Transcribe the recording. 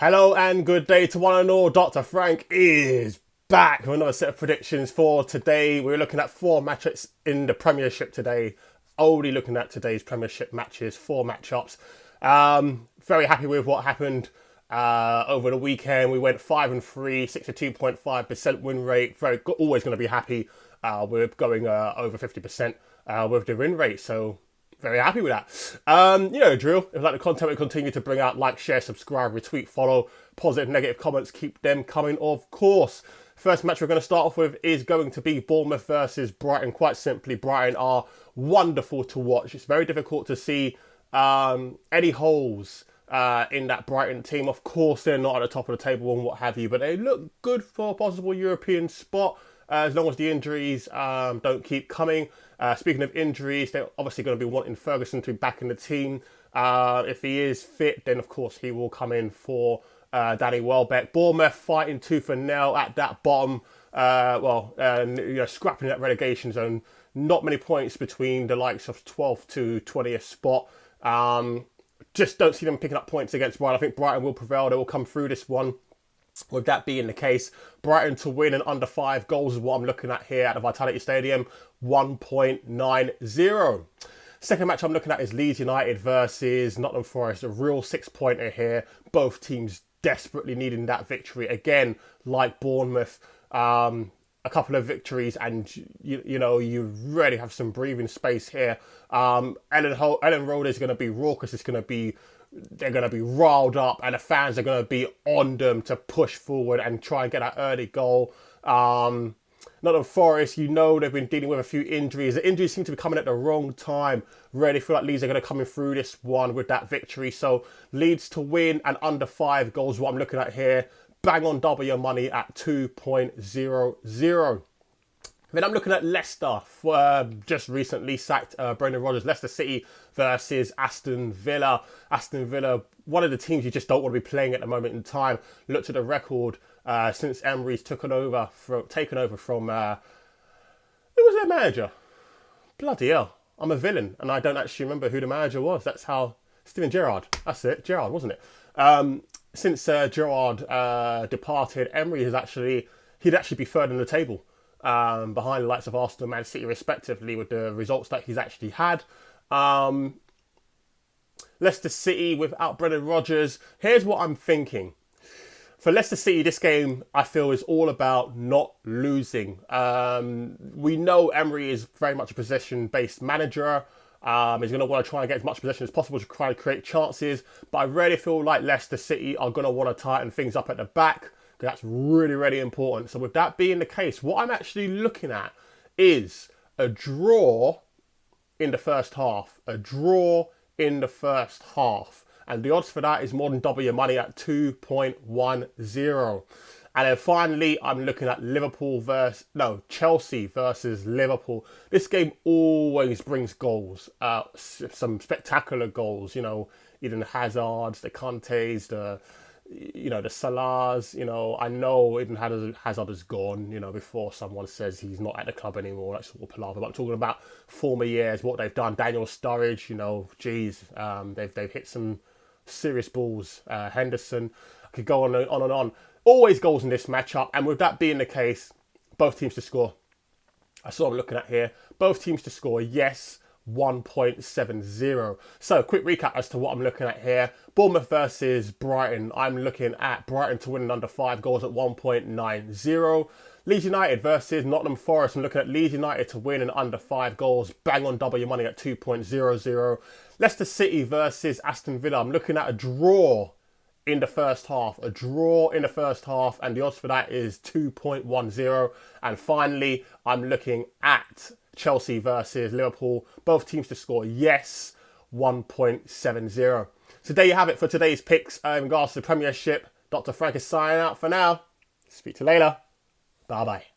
Hello and good day to one and all. Dr. Frank is back with another set of predictions for today. We're looking at four matchups in the Premiership today. Only looking at today's Premiership matches, four matchups. Very happy with what happened over the weekend. We went 5-3, 62.5% win rate. Always going to be happy with going over 50% with the win rate. So very happy with that. You know the drill. If you like the content we continue to bring out, like, share, subscribe, retweet, follow. Positive, negative comments, keep them coming, of course. First match we're going to start off with is going to be Bournemouth versus Brighton. Quite simply, Brighton are wonderful to watch. It's very difficult to see any holes in that Brighton team. Of course, they're not at the top of the table and what have you, but they look good for a possible European spot. As long as the injuries don't keep coming. Speaking of injuries, they're obviously going to be wanting Ferguson to be back in the team. If he is fit, then of course he will come in for Danny Welbeck. Bournemouth fighting tooth and nail at that bottom, scrapping that relegation zone. Not many points between the likes of 12th to 20th spot. Just don't see them picking up points against Brighton. I think Brighton will prevail. They will come through this one. With that being the case, Brighton to win and under 5 goals is what I'm looking at here at the Vitality Stadium, 1.90. Second match I'm looking at is Leeds United versus Nottingham Forest, a real 6-pointer here. Both teams desperately needing that victory. Again, like Bournemouth, a couple of victories and you really have some breathing space here. Ellen Road is going to be raucous. They're going to be riled up and the fans are going to be on them to push forward and try and get that early goal. Nottingham Forest, they've been dealing with a few injuries. The injuries seem to be coming at the wrong time. Really feel like Leeds are going to come in through this one with that victory. So Leeds to win and under 5 goals, what I'm looking at here. Bang on double your money at 2.00. Then I'm looking at Leicester, just recently sacked Brendan Rodgers. Leicester City versus Aston Villa. Aston Villa, one of the teams you just don't want to be playing at the moment in time. Looked at the record since Emery's taken over from who was their manager? Bloody hell, I'm a villain, and I don't actually remember who the manager was. That's how Steven Gerrard. That's it, Gerrard, wasn't it? Since Gerrard departed, Emery he'd actually be third in the table. Behind the likes of Aston and Man City respectively with the results that he's actually had. Leicester City without Brendan Rodgers. Here's what I'm thinking. For Leicester City, this game, I feel, is all about not losing. We know Emery is very much a possession-based manager. He's going to want to try and get as much possession as possible to try and create chances. But I really feel like Leicester City are going to want to tighten things up at the back. That's really, really important. So with that being the case, what I'm actually looking at is a draw in the first half. A draw in the first half. And the odds for that is more than double your money at 2.10. And then finally, I'm looking at Chelsea versus Liverpool. This game always brings goals. Some spectacular goals. Eden Hazards, the Kantes, the Salahs, I know Eden Hazard is gone, before someone says he's not at the club anymore, that sort of palaver. But I'm talking about former years, what they've done. Daniel Sturridge, they've hit some serious balls. Henderson, I could go on and on. Always goals in this matchup. And with that being the case, both teams to score. That's what I'm looking at here. Both teams to score, yes. 1.70. So, quick recap as to what I'm looking at here. Bournemouth versus Brighton. I'm looking at Brighton to win under 5 goals at 1.90. Leeds United versus Nottingham Forest. I'm looking at Leeds United to win and under 5 goals. Bang on double your money at 2.00. Leicester City versus Aston Villa. I'm looking at a draw in the first half. A draw in the first half. And the odds for that is 2.10. And finally, I'm looking at Chelsea versus Liverpool. Both teams to score, yes, 1.70. So there you have it for today's picks in regards to the Premiership. Dr. Frank is signing out for now. Speak to you later. Bye-bye.